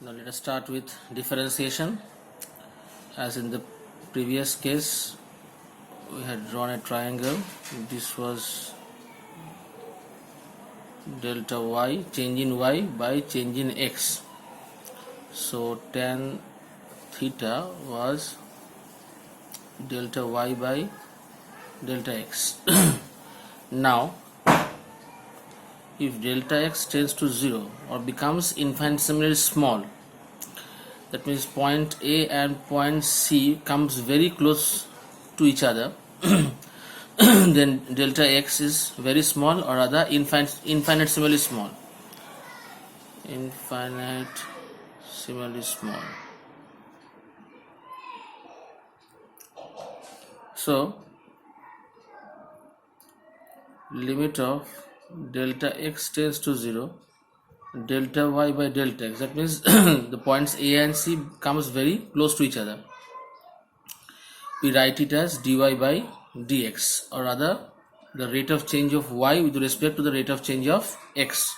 Now let us start with differentiation. As in the previous case, we had drawn a triangle. This was delta y, change in y by change in x. So tan theta was delta y by delta x. Now, if delta x tends to 0 or becomes infinitesimally small, that means point A and point C comes very close to each other, then delta x is very small, or rather infinitesimally small. Infinitesimally small. So limit of delta x tends to 0, delta y by delta x, that means the points A and C comes very close to each other. We write it as dy by dx, or rather the rate of change of y with respect to the rate of change of x.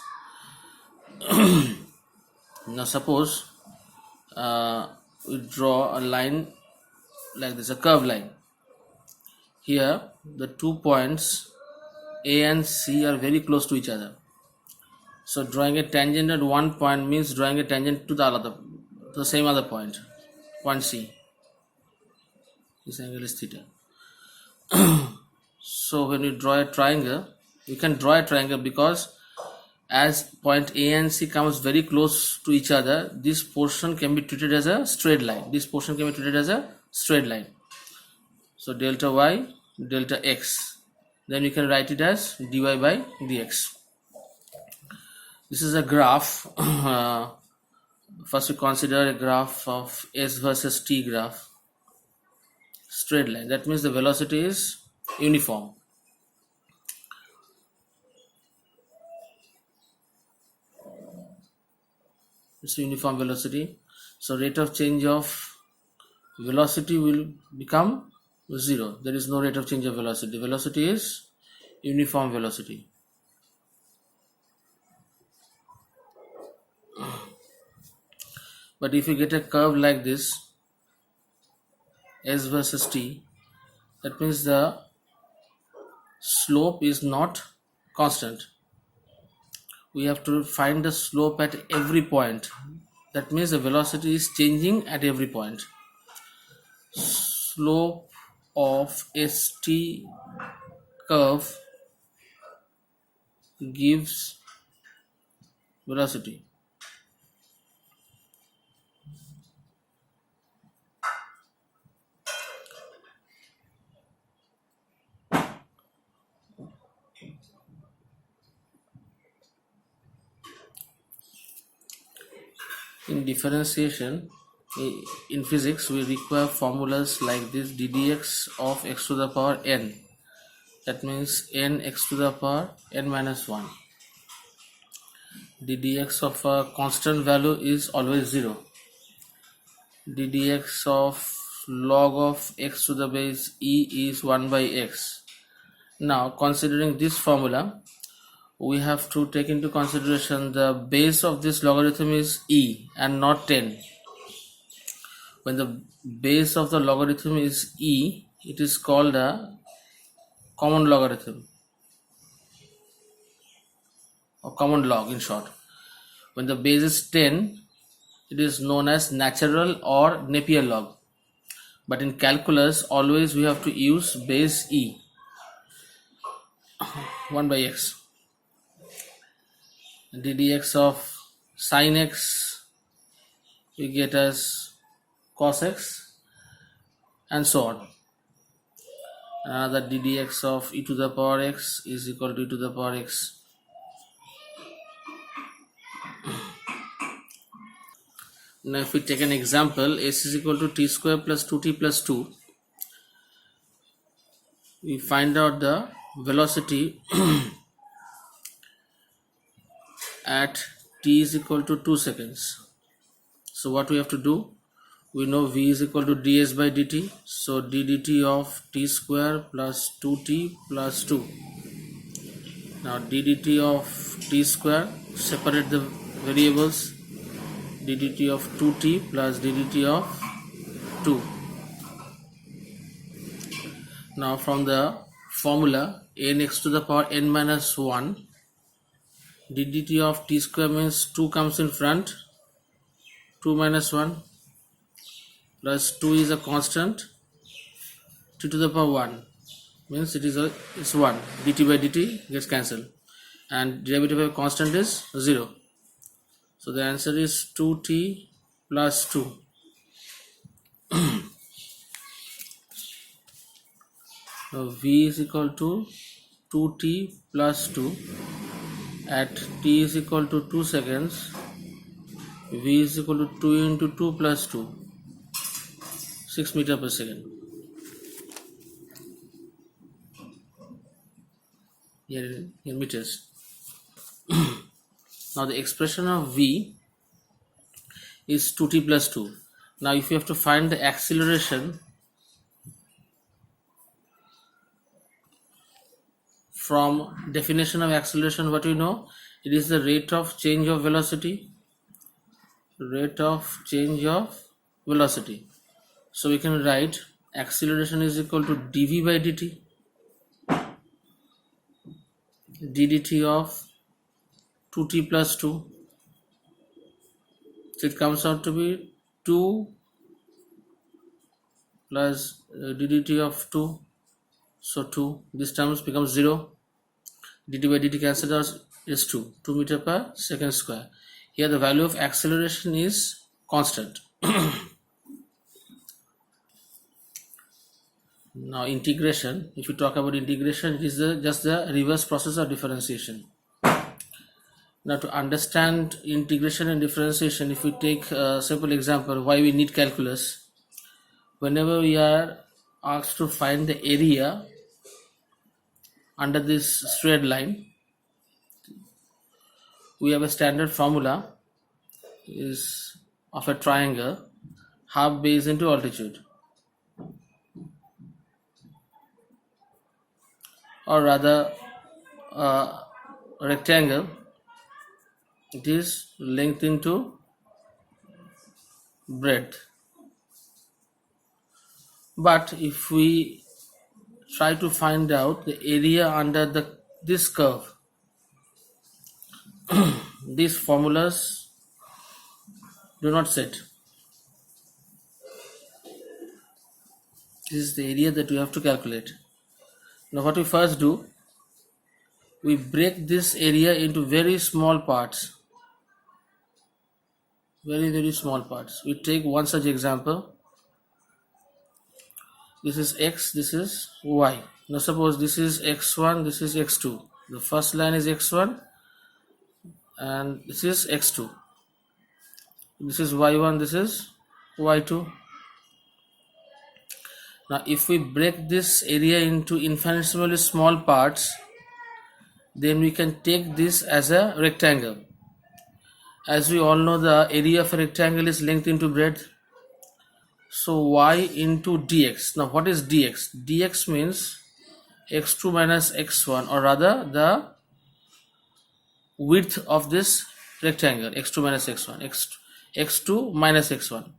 Now suppose we draw a line like this, a curved line. Here the 2 points A and C are very close to each other. So drawing a tangent at one point means drawing a tangent to the same other point, point C. This angle is theta. So when you draw a triangle, you can draw a triangle because as point A and C comes very close to each other, this portion can be treated as a straight line. This portion can be treated as a straight line. So delta y, delta x. Then you can write it as dy by dx. This is a graph. First we consider a graph of s versus t graph. Straight line. That means the velocity is uniform. It's uniform velocity. So rate of change of velocity will become 0. There is no rate of change of velocity. Velocity is uniform velocity. But if you get a curve like this, s versus t, that means the slope is not constant. We have to find the slope at every point. That means the velocity is changing at every point. Slope of st curve gives velocity. In differentiation, in physics, we require formulas like this: ddx of x to the power n. That means n x to the power n minus 1. ddx of a constant value is always 0. ddx of log of x to the base e is 1 by x. Now, considering this formula, we have to take into consideration the base of this logarithm is e and not 10. When the base of the logarithm is e, it is called a common logarithm, or common log in short. When the base is 10, it is known as natural or Napier log. But in calculus, always we have to use base e, 1 by x. ddx of sin x we get as cos x, and so on. Another ddx of e to the power x is equal to e to the power x. Now if we take an example, s is equal to t square plus 2t plus 2, we find out the velocity at t is equal to 2 seconds. So what we have to do, we know v is equal to ds by dt, so ddt of t square plus 2t plus 2. Now ddt of t square, separate the variables, ddt of 2t plus ddt of 2. Now from the formula nx to the power n minus 1, ddt of t square means 2 comes in front, 2 minus 1 plus 2 is a constant, t to the power 1 means it's 1, dt by dt gets cancelled, and derivative of constant is 0. So the answer is 2t plus 2. Now v is equal to 2t plus 2 at t is equal to 2 seconds. V is equal to 2 into 2 plus 2, 6 meter per second. Here in meters. Now the expression of v is 2t plus 2. Now if you have to find the acceleration from definition of acceleration, what we know, it is the rate of change of velocity. Rate of change of velocity. So we can write acceleration is equal to dv by dt, ddt of 2t plus 2. So it comes out to be 2 plus ddt of 2. So 2, this terms becomes 0. dt by dt cancelled out is 2 meter per second square. Here the value of acceleration is constant. Now integration, if you talk about integration, it is just the reverse process of differentiation. Now to understand integration and differentiation, if we take a simple example why we need calculus, whenever we are asked to find the area under this straight line, we have a standard formula is of a triangle, half base into altitude, or rather a rectangle, it is length into breadth. But if we try to find out the area under this curve, these formulas do not set. This is the area that we have to calculate. Now what we first do, we break this area into very small parts, very small parts. We take one such example. This is x, this is y. Now suppose this is x1, this is x2. The first line is x1 and this is x2. This is y1, this is y2. Now if we break this area into infinitesimally small parts, then we can take this as a rectangle. As we all know, the area of a rectangle is length into breadth. So y into dx. Now what is dx? Dx means x2 minus x1, or rather the width of this rectangle, x2 minus x1, x2 minus x1.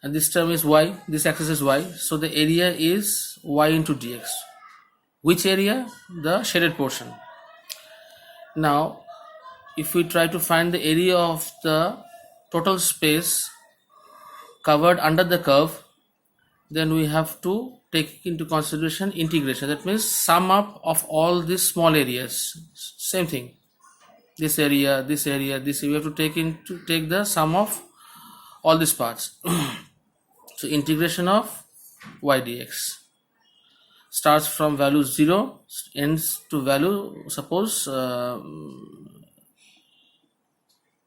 And this term is y, this axis is y, so the area is y into dx. Which area? The shaded portion. Now if we try to find the area of the total space covered under the curve, then we have to take into consideration integration. That means sum up of all these small areas. Same thing, this area, this area, this area. We have to take the sum of all these parts. So integration of y dx starts from value 0, ends to value, suppose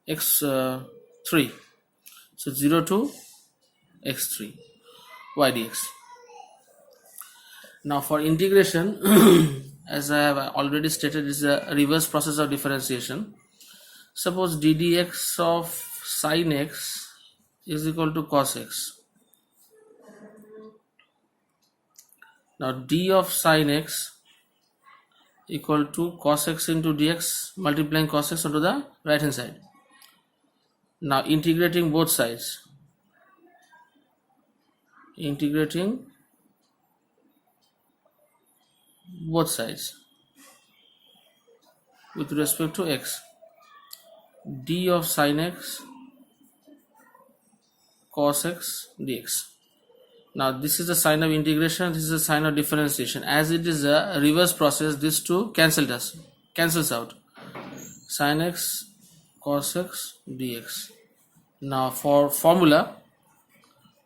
x3. So 0 to x3 y dx. Now for integration, as I have already stated, is a reverse process of differentiation. Suppose ddx of sin x is equal to cos x. Now d of sin x equal to cos x into dx, multiplying cos x onto the right hand side. Now integrating both sides, with respect to x, d of sin x cos x dx. Now this is the sign of integration, this is a sign of differentiation. As it is a reverse process, these two cancels out. Sin x cos x dx. Now for formula,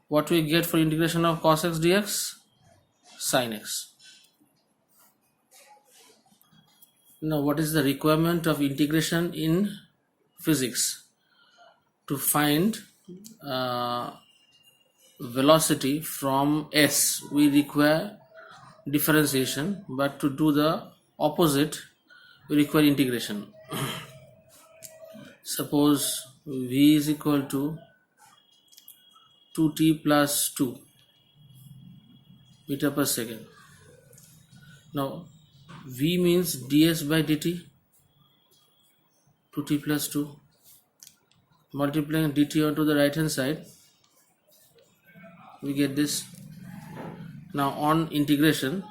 what we get for integration of cos x dx? Sin x. Now what is the requirement of integration in physics? To find velocity from s, we require differentiation, but to do the opposite, we require integration. Suppose v is equal to 2t plus 2 meter per second. Now v means ds by dt, 2t plus 2, multiplying dt onto the right hand side, we get this. Now on integration,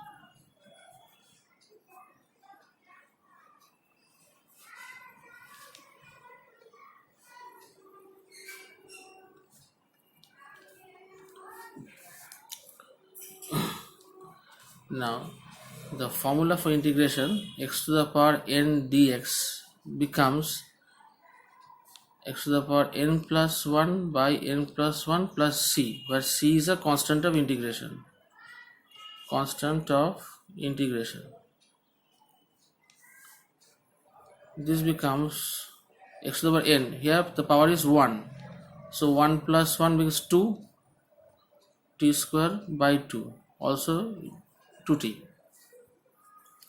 now the formula for integration x to the power n dx becomes x to the power n plus 1 by n plus 1 plus c, where c is a constant of integration. This becomes x to the power n. Here the power is 1, so 1 plus 1 becomes 2 t square by 2, also 2t.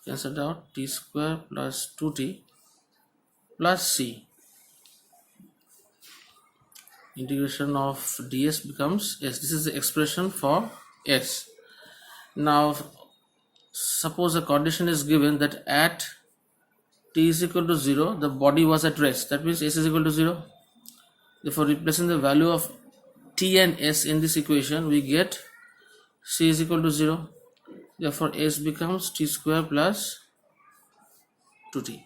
Cancel out, t square plus 2t plus c. Integration of ds becomes s. This is the expression for s. Now suppose a condition is given that at t is equal to 0 the body was at rest, that means s is equal to 0. Therefore replacing the value of t and s in this equation, we get c is equal to 0. Therefore s becomes t square plus 2t.